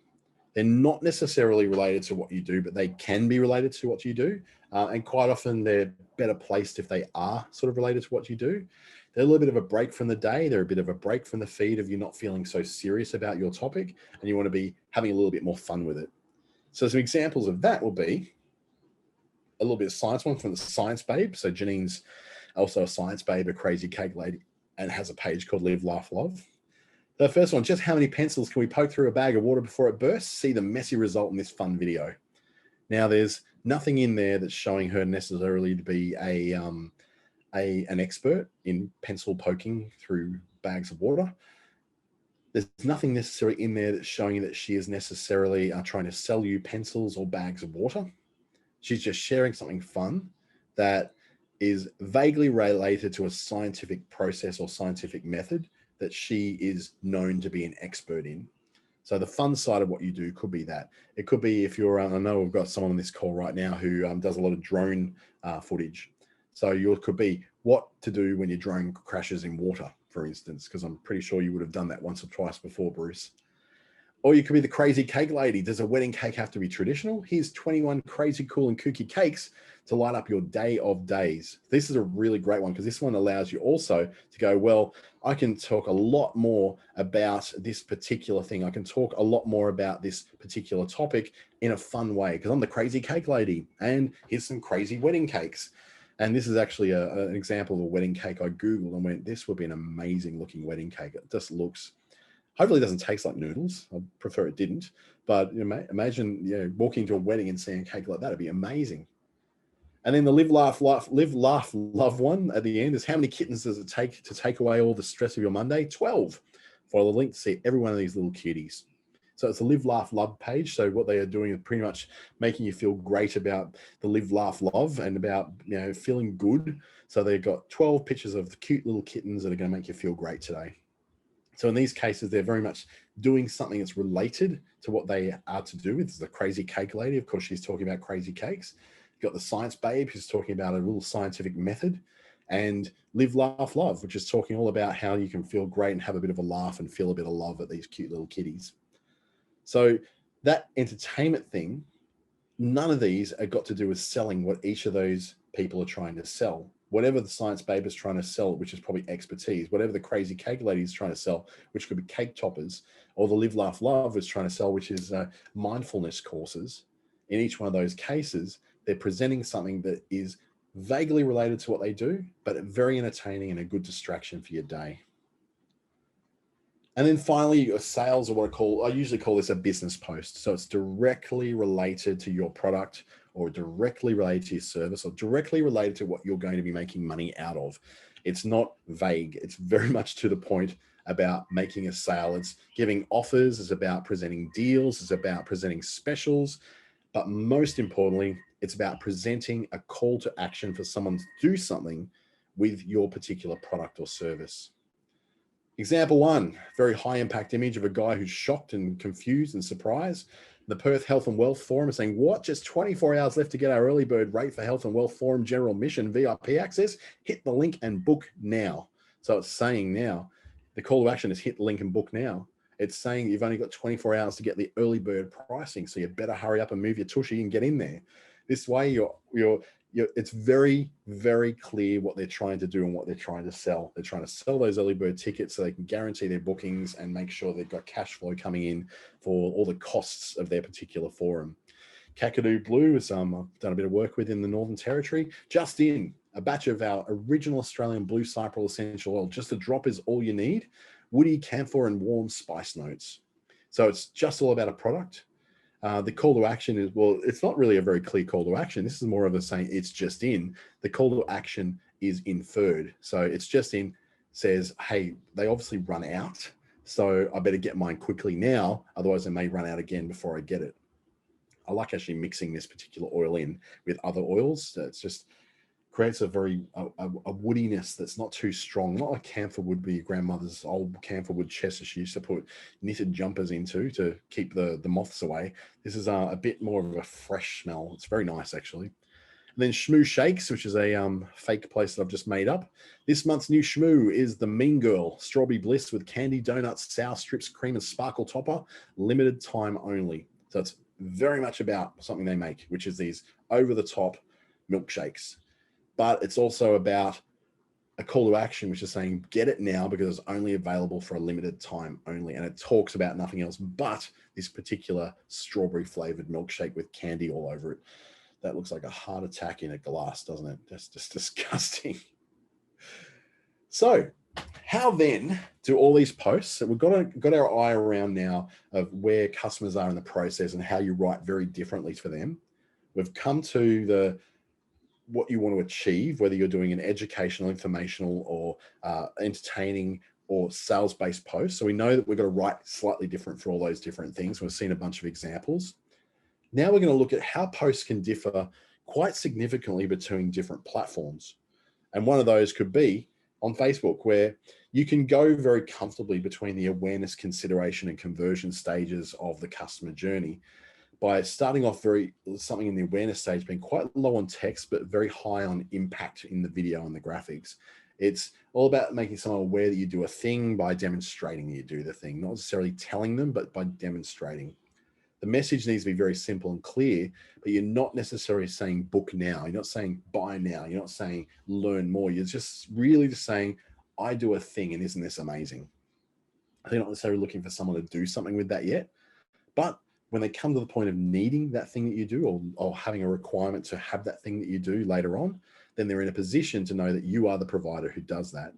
They're not necessarily related to what you do, but they can be related to what you do. And quite often they're better placed if they are sort of related to what you do. They're a little bit of a break from the day. They're a bit of a break from the feed of you not feeling so serious about your topic, and you want to be having a little bit more fun with it. So some examples of that will be a little bit of science one from the Science Babe. So Janine's also a science babe, a crazy cake lady, and has a page called Live, Laugh, Love. The first one, just how many pencils can we poke through a bag of water before it bursts? See the messy result in this fun video. Now, there's nothing in there that's showing her necessarily to be an expert in pencil poking through bags of water. There's nothing necessarily in there that's showing that she is necessarily trying to sell you pencils or bags of water. She's just sharing something fun that is vaguely related to a scientific process or scientific method that she is known to be an expert in. So the fun side of what you do could be that. It could be if you're, I know we've got someone on this call right now who does a lot of drone footage. So yours could be what to do when your drone crashes in water, for instance, because I'm pretty sure you would have done that once or twice before, Bruce. Or you could be the crazy cake lady. Does a wedding cake have to be traditional? Here's 21 crazy, cool, and kooky cakes to light up your day of days. This is a really great one because this one allows you also to go, well, I can talk a lot more about this particular thing. I can talk a lot more about this particular topic in a fun way because I'm the crazy cake lady, and here's some crazy wedding cakes. And this is actually an example of a wedding cake I Googled and went, this would be an amazing looking wedding cake. It just looks, hopefully it doesn't taste like noodles. I prefer it didn't. But imagine walking to a wedding and seeing a cake like that. It'd be amazing. And then the live, laugh, love one at the end is how many kittens does it take to take away all the stress of your Monday? 12. Follow the link to see every one of these little cuties. So it's a live, laugh, love page. So what they are doing is pretty much making you feel great about the live, laugh, love and about, feeling good. So they've got 12 pictures of the cute little kittens that are going to make you feel great today. So in these cases, they're very much doing something that's related to what they are to do. It's the crazy cake lady. Of course, she's talking about crazy cakes. You've got the science babe, who's talking about a little scientific method, and live, laugh, love, which is talking all about how you can feel great and have a bit of a laugh and feel a bit of love at these cute little kitties. So that entertainment thing, none of these are got to do with selling what each of those people are trying to sell. Whatever the science babe is trying to sell, which is probably expertise, whatever the crazy cake lady is trying to sell, which could be cake toppers, or the live, laugh, love is trying to sell, which is mindfulness courses. In each one of those cases, they're presenting something that is vaguely related to what they do, but very entertaining and a good distraction for your day. And then finally, your sales are what I usually call this a business post. So it's directly related to your product or directly related to your service or directly related to what you're going to be making money out of. It's not vague. It's very much to the point about making a sale. It's giving offers. It's about presenting deals. It's about presenting specials. But most importantly, it's about presenting a call to action for someone to do something with your particular product or service. Example one, very high impact image of a guy who's shocked and confused and surprised. The Perth Health and Wealth Forum is saying, what? Just 24 hours left to get our early bird rate for Health and Wealth Forum General Mission VIP access. Hit the link and book now. So it's saying now, the call to action is hit the link and book now. It's saying you've only got 24 hours to get the early bird pricing. So you better hurry up and move your tushy and get in there. This way it's very, very clear what they're trying to do and what they're trying to sell. They're trying to sell those early bird tickets so they can guarantee their bookings and make sure they've got cash flow coming in for all the costs of their particular forum. Kakadu Blue is I've done a bit of work with in the Northern Territory. Just in, a batch of our original Australian blue cypress essential oil. Just a drop is all you need. Woody, camphor, and warm spice notes. So it's just all about a product. The call to action is, well, it's not really a very clear call to action. This is more of a saying it's just in. The call to action is inferred. So it's just in says, hey, they obviously run out. So I better get mine quickly now. Otherwise I may run out again before I get it. I like actually mixing this particular oil in with other oils. So it's just creates a very a woodiness that's not too strong, not like camphor would be. Your grandmother's old camphor wood chest she used to put knitted jumpers into to keep the moths away. This is a bit more of a fresh smell. It's very nice actually. And then Shmoo Shakes, which is a fake place that I've just made up. This month's new Shmoo is the Mean Girl Strawberry Bliss with candy, donuts, sour strips, cream, and sparkle topper. Limited time only. So it's very much about something they make, which is these over-the-top milkshakes. But it's also about a call to action, which is saying, get it now because it's only available for a limited time only. And it talks about nothing else but this particular strawberry flavored milkshake with candy all over it. That looks like a heart attack in a glass, doesn't it? That's just disgusting. So how then do all these posts, so we've got our eye around now of where customers are in the process and how you write very differently for them. We've come to what you want to achieve, whether you're doing an educational, informational, or entertaining or sales-based post. So we know that we've got to write slightly different for all those different things. We've seen a bunch of examples. Now we're going to look at how posts can differ quite significantly between different platforms. And one of those could be on Facebook, where you can go very comfortably between the awareness, consideration, and conversion stages of the customer journey by starting off something in the awareness stage being quite low on text, but very high on impact in the video and the graphics. It's all about making someone aware that you do a thing by demonstrating that you do the thing, not necessarily telling them, but by demonstrating. The message needs to be very simple and clear, but you're not necessarily saying book now. You're not saying buy now. You're not saying learn more. You're just really just saying, I do a thing and isn't this amazing? They're not necessarily looking for someone to do something with that yet, but when they come to the point of needing that thing that you do, or having a requirement to have that thing that you do later on, then they're in a position to know that you are the provider who does that.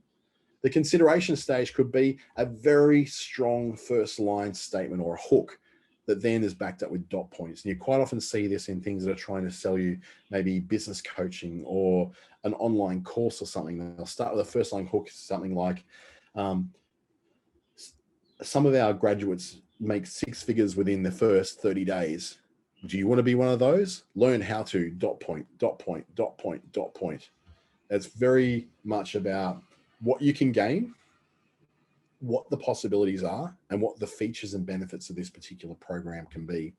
The consideration stage could be a very strong first line statement or a hook that then is backed up with dot points. And you quite often see this in things that are trying to sell you maybe business coaching or an online course or something. They'll start with a first line hook, something like, some of our graduates make 6 figures within the first 30 days. Do you want to be one of those? Learn how to ... dot point, dot point, dot point, dot point. It's very much about what you can gain, what the possibilities are, and what the features and benefits of this particular program can be.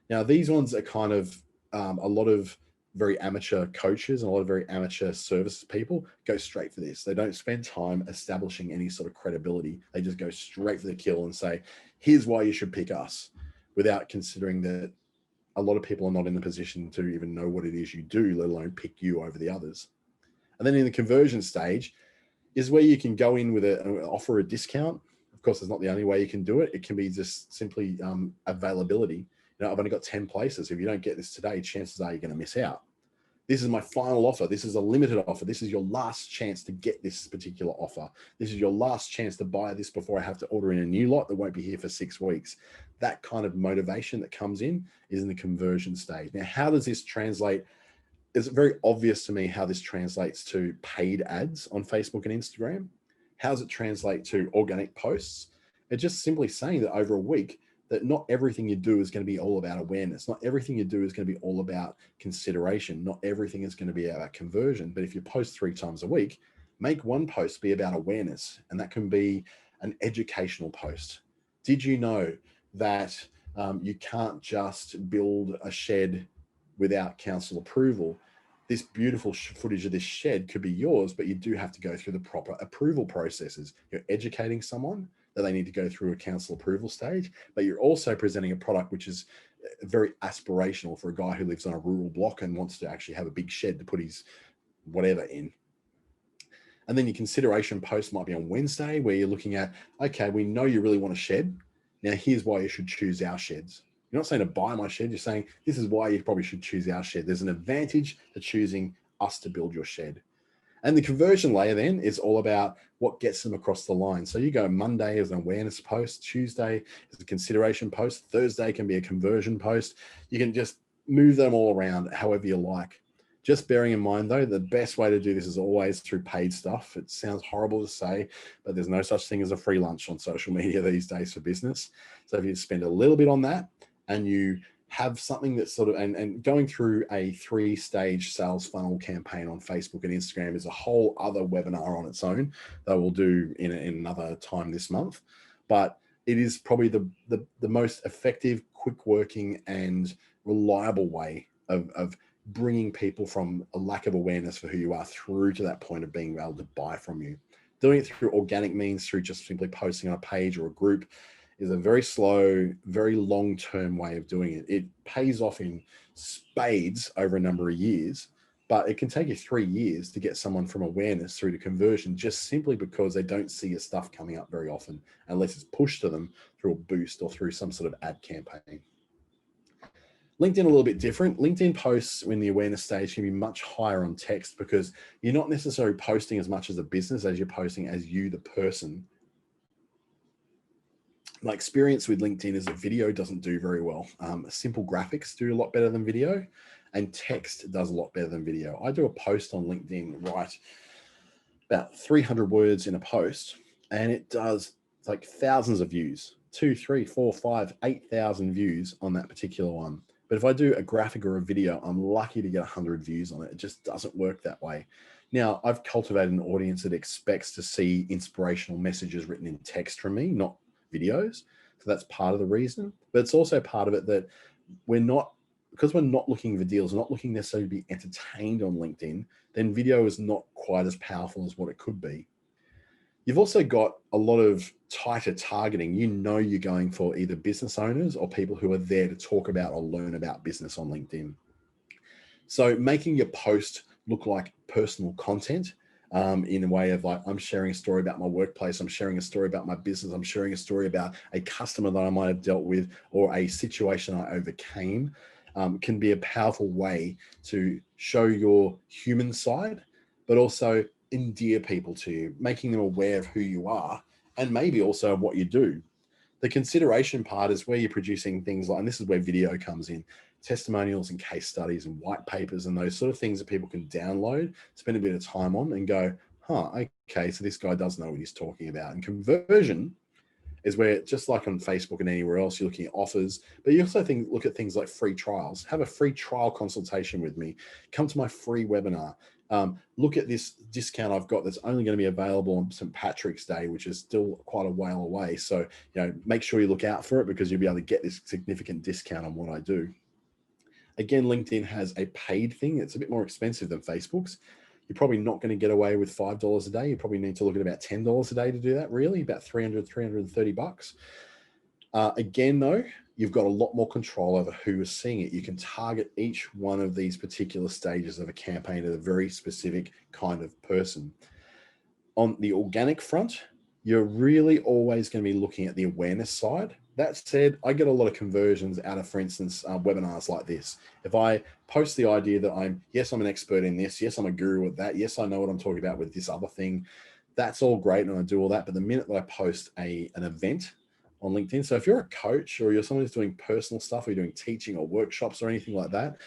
Now, these ones are kind of a lot of very amateur coaches and a lot of very amateur service people go straight for this. They don't spend time establishing any sort of credibility. They just go straight for the kill and say, here's why you should pick us, without considering that a lot of people are not in the position to even know what it is you do, let alone pick you over the others. And then in the conversion stage is where you can go in with offer a discount. Of course, it's not the only way you can do it. It can be just simply availability. I've only got 10 places. If you don't get this today, chances are you're going to miss out. This is my final offer. This is a limited offer. This is your last chance to get this particular offer. This is your last chance to buy this before I have to order in a new lot that won't be here for 6 weeks. That kind of motivation that comes in is in the conversion stage. Now, how does this translate? It's very obvious to me how this translates to paid ads on Facebook and Instagram. How does it translate to organic posts? It's just simply saying that over a week, that not everything you do is going to be all about awareness. Not everything you do is going to be all about consideration. Not everything is going to be about conversion. But if you post 3 times a week, make one post be about awareness. And that can be an educational post. Did you know that you can't just build a shed without council approval? This beautiful footage of this shed could be yours, but you do have to go through the proper approval processes. You're educating someone that they need to go through a council approval stage, but you're also presenting a product which is very aspirational for a guy who lives on a rural block and wants to actually have a big shed to put his whatever in. And then your consideration post might be on Wednesday, where you're looking at, okay, we know you really want a shed. Now here's why you should choose our sheds. You're not saying to buy my shed, you're saying this is why you probably should choose our shed. There's an advantage to choosing us to build your shed. And the conversion layer then is all about what gets them across the line. So you go Monday as an awareness post, Tuesday is a consideration post, Thursday can be a conversion post. You can just move them all around however you like. Just bearing in mind though, the best way to do this is always through paid stuff. It sounds horrible to say, but there's no such thing as a free lunch on social media these days for business. So if you spend a little bit on that and you have something that's sort of, and going through a 3-stage sales funnel campaign on Facebook and Instagram is a whole other webinar on its own that we'll do in another time this month. But it is probably the most effective, quick working and reliable way of bringing people from a lack of awareness for who you are through to that point of being able to buy from you. Doing it through organic means, through just simply posting on a page or a group, is a very slow, very long-term way of doing it. It pays off in spades over a number of years, but it can take you 3 years to get someone from awareness through to conversion, just simply because they don't see your stuff coming up very often, unless it's pushed to them through a boost or through some sort of ad campaign. LinkedIn a little bit different. LinkedIn posts in the awareness stage can be much higher on text because you're not necessarily posting as much as a business as you're posting as you, the person. My experience with LinkedIn is that video doesn't do very well. Simple graphics do a lot better than video, and text does a lot better than video. I do a post on LinkedIn, write about 300 words in a post, and it does like thousands of views, 2, 3, 4, 5, 8,000 views on that particular one. But if I do a graphic or a video, I'm lucky to get 100 views on it. It just doesn't work that way. Now, I've cultivated an audience that expects to see inspirational messages written in text from me, not videos. So that's part of the reason, but it's also part of it that because we're not looking for deals, not looking necessarily to be entertained on LinkedIn, then video is not quite as powerful as what it could be. You've also got a lot of tighter targeting. You know you're going for either business owners or people who are there to talk about or learn about business on LinkedIn. So making your post look like personal content in a way of like, I'm sharing a story about my workplace, I'm sharing a story about my business, I'm sharing a story about a customer that I might have dealt with or a situation I overcame, can be a powerful way to show your human side, but also endear people to you, making them aware of who you are and maybe also what you do. The consideration part is where you're producing things like, and this is where video comes in, testimonials and case studies and white papers and those sort of things that people can download, spend a bit of time on and go, huh, okay, so this guy does know what he's talking about. And conversion is where, just like on Facebook and anywhere else, you're looking at offers, but you also look at things like free trials. Have a free trial consultation with me. Come to my free webinar. Look at this discount I've got that's only going to be available on St. Patrick's Day, which is still quite a while away. So, make sure you look out for it because you'll be able to get this significant discount on what I do. Again, LinkedIn has a paid thing. It's a bit more expensive than Facebook's. You're probably not going to get away with $5 a day. You probably need to look at about $10 a day to do that, really, about $330. Again, though, you've got a lot more control over who is seeing it. You can target each one of these particular stages of a campaign at a very specific kind of person. On the organic front, you're really always going to be looking at the awareness side. That said, I get a lot of conversions out of, for instance, webinars like this. If I post the idea that I'm an expert in this, yes, I'm a guru at that, yes, I know what I'm talking about with this other thing, that's all great and I do all that. But the minute that I post an event on LinkedIn, so if you're a coach or you're someone who's doing personal stuff or you're doing teaching or workshops or anything like that,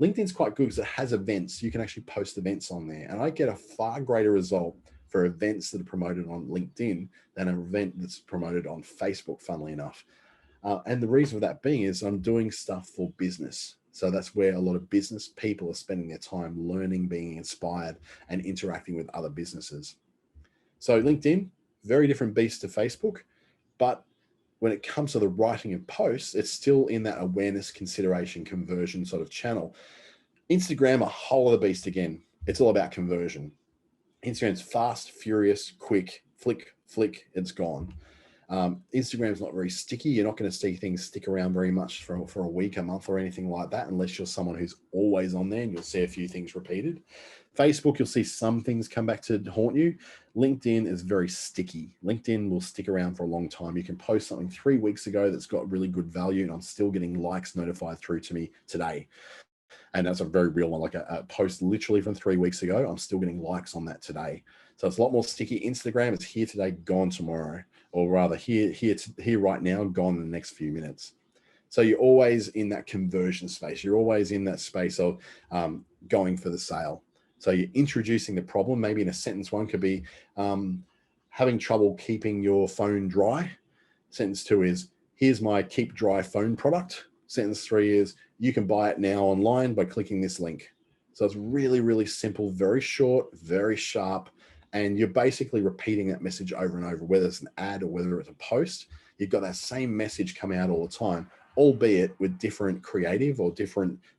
LinkedIn's quite good because it has events. You can actually post events on there. And I get a far greater result for events that are promoted on LinkedIn than an event that's promoted on Facebook, funnily enough. And the reason for that being is I'm doing stuff for business. So that's where a lot of business people are spending their time learning, being inspired, and interacting with other businesses. So LinkedIn, very different beast to Facebook, but when it comes to the writing of posts, it's still in that awareness, consideration, conversion sort of channel. Instagram, a whole other beast again. It's all about conversion. Instagram's fast, furious, quick, flick, it's gone. Instagram's not very sticky. You're not going to see things stick around very much for a week, a month, or anything like that, unless you're someone who's always on there, and you'll see a few things repeated. Facebook, you'll see some things come back to haunt you. LinkedIn is very sticky. LinkedIn will stick around for a long time. You can post something 3 weeks ago that's got really good value, and I'm still getting likes notified through to me today. And that's a very real one, like a post literally from 3 weeks ago. I'm still getting likes on that today. So it's a lot more sticky. Instagram is here today, gone tomorrow, or rather here right now, gone in the next few minutes. So you're always in that conversion space. You're always in that space of going for the sale. So you're introducing the problem. Maybe in a sentence one could be having trouble keeping your phone dry. Sentence two is, here's my keep dry phone product. Sentence three is, you can buy it now online by clicking this link. So it's really, really simple, very short, very sharp. And you're basically repeating that message over and over, whether it's an ad or whether it's a post. You've got that same message come out all the time, albeit with different creative or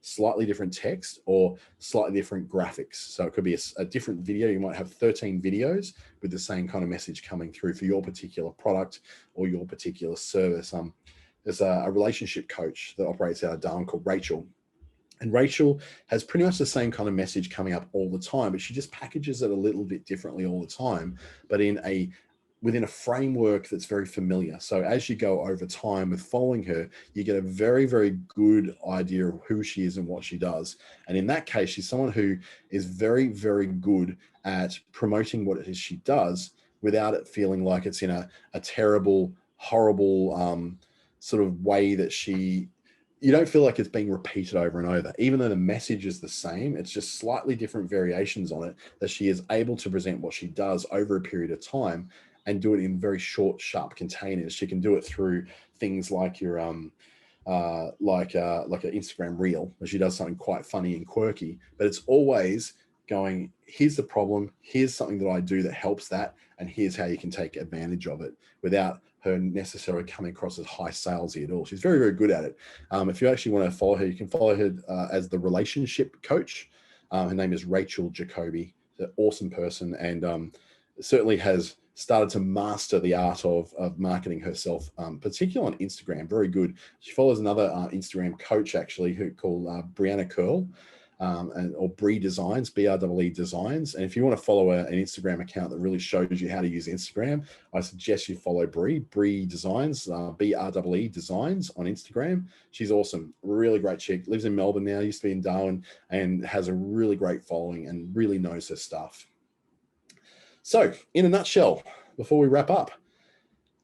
slightly different text or slightly different graphics. So it could be a different video. You might have 13 videos with the same kind of message coming through for your particular product or your particular service. There's a relationship coach that operates out of Durham called Rachel. And Rachel has pretty much the same kind of message coming up all the time, but she just packages it a little bit differently all the time, but within a framework that's very familiar. So as you go over time with following her, you get a very, very good idea of who she is and what she does. And in that case, she's someone who is very, very good at promoting what it is she does without it feeling like it's in a terrible, horrible sort of way that you don't feel like it's being repeated over and over. Even though the message is the same, it's just slightly different variations on it, that she is able to present what she does over a period of time and do it in very short, sharp containers. She can do it through things like your like an Instagram reel, where she does something quite funny and quirky, but it's always going, here's the problem, here's something that I do that helps that, and here's how you can take advantage of it without her necessarily coming across as high salesy at all. She's very, very good at it. If you actually want to follow her, you can follow her as the relationship coach. Her name is Rachel Jacoby. She's an awesome person, and certainly has started to master the art of marketing herself, particularly on Instagram. Very good. She follows another Instagram coach actually called Brianna Curl. or Bree Designs, BREE Designs. And if you want to follow an Instagram account that really shows you how to use Instagram, I suggest you follow Bree Designs, BREE Designs on Instagram. She's awesome, really great chick, lives in Melbourne now, used to be in Darwin, and has a really great following and really knows her stuff. So in a nutshell, before we wrap up,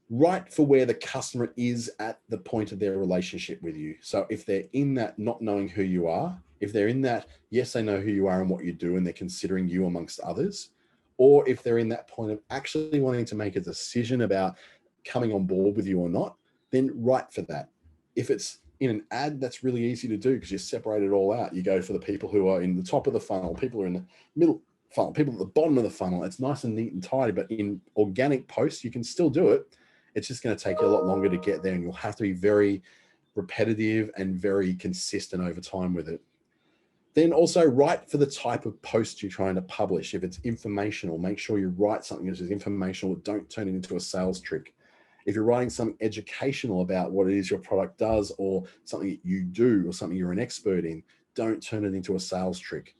write for where the customer is at the point of their relationship with you. So if they're in that not knowing who you are, if they're in that, yes, they know who you are and what you do, and they're considering you amongst others, or if they're in that point of actually wanting to make a decision about coming on board with you or not, then write for that. If it's in an ad, that's really easy to do because you separate it all out. You go for the people who are in the top of the funnel, people who are in the middle funnel, people at the bottom of the funnel. It's nice and neat and tidy, but in organic posts, you can still do it. It's just going to take you a lot longer to get there, and you'll have to be very repetitive and very consistent over time with it. Then also write for the type of post you're trying to publish. If it's informational, make sure you write something that is informational. Don't turn it into a sales trick. If you're writing something educational about what it is your product does, or something that you do, or something you're an expert in, don't turn it into a sales trick.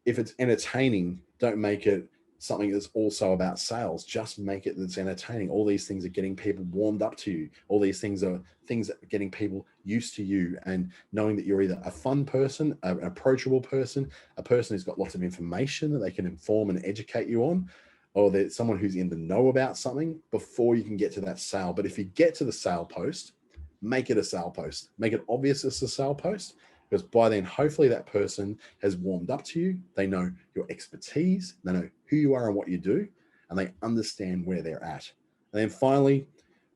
If it's entertaining, don't make it something that's also about sales. Just make it that's entertaining. All these things are getting people warmed up to you. All these things are things that are getting people used to you, and knowing that you're either a fun person, an approachable person, a person who's got lots of information that they can inform and educate you on, or that someone who's in the know about something before you can get to that sale. But if you get to the sale post, make it a sale post. Make it obvious it's a sale post, because by then, hopefully that person has warmed up to you. They know your expertise, they know who you are and what you do, and they understand where they're at. And then finally,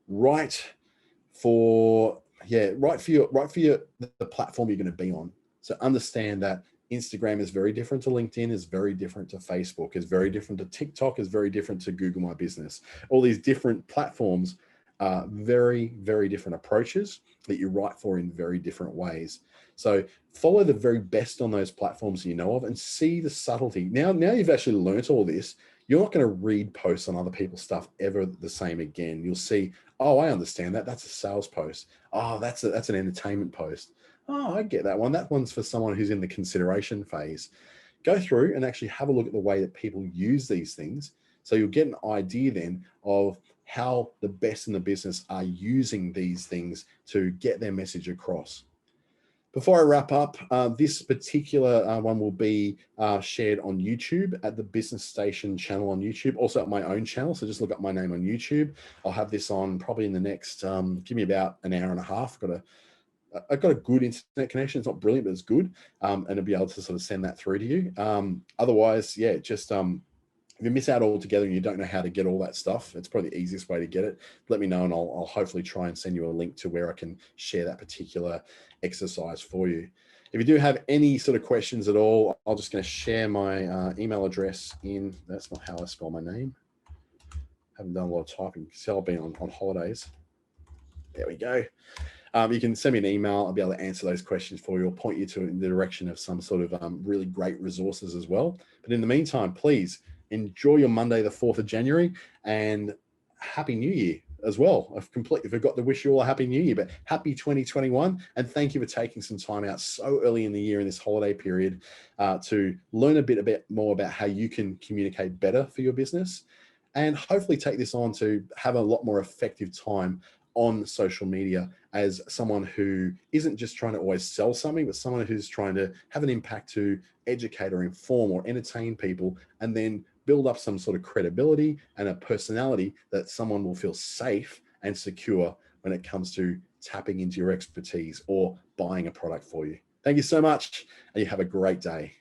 write for the platform you're going to be on. So understand that Instagram is very different to LinkedIn, is very different to Facebook, is very different to TikTok, is very different to Google My Business. All these different platforms are very, very different approaches that you write for in very different ways. So follow the very best on those platforms you know of and see the subtlety. Now you've actually learnt all this. You're not going to read posts on other people's stuff ever the same again. You'll see, oh, I understand that. That's a sales post. Oh, that's an entertainment post. Oh, I get that one. That one's for someone who's in the consideration phase. Go through and actually have a look at the way that people use these things. So you'll get an idea then of how the best in the business are using these things to get their message across. Before I wrap up, this particular one will be shared on YouTube at the Business Station channel on YouTube, also at my own channel. So just look up my name on YouTube. I'll have this on probably in the next, give me about an hour and a half. I've got a good internet connection. It's not brilliant, but it's good. And I'll be able to sort of send that through to you. Otherwise, yeah, just if you miss out altogether and you don't know how to get all that stuff, it's probably the easiest way to get it. Let me know, and I'll hopefully try and send you a link to where I can share that particular exercise for you. If you do have any sort of questions at all, I'm just going to share my email address in. That's not how I spell my name. Haven't done a lot of typing. So I've been on holidays. There we go. You can send me an email. I'll be able to answer those questions for you, or point you to in the direction of some sort of really great resources as well. But in the meantime, please enjoy your Monday, the 4th of January, and Happy New Year as well. I've completely forgot to wish you all a Happy New Year, but happy 2021. And thank you for taking some time out so early in the year in this holiday period to learn a bit more about how you can communicate better for your business, and hopefully take this on to have a lot more effective time on social media as someone who isn't just trying to always sell something, but someone who's trying to have an impact to educate or inform or entertain people, and then build up some sort of credibility and a personality that someone will feel safe and secure when it comes to tapping into your expertise or buying a product for you. Thank you so much, and you have a great day.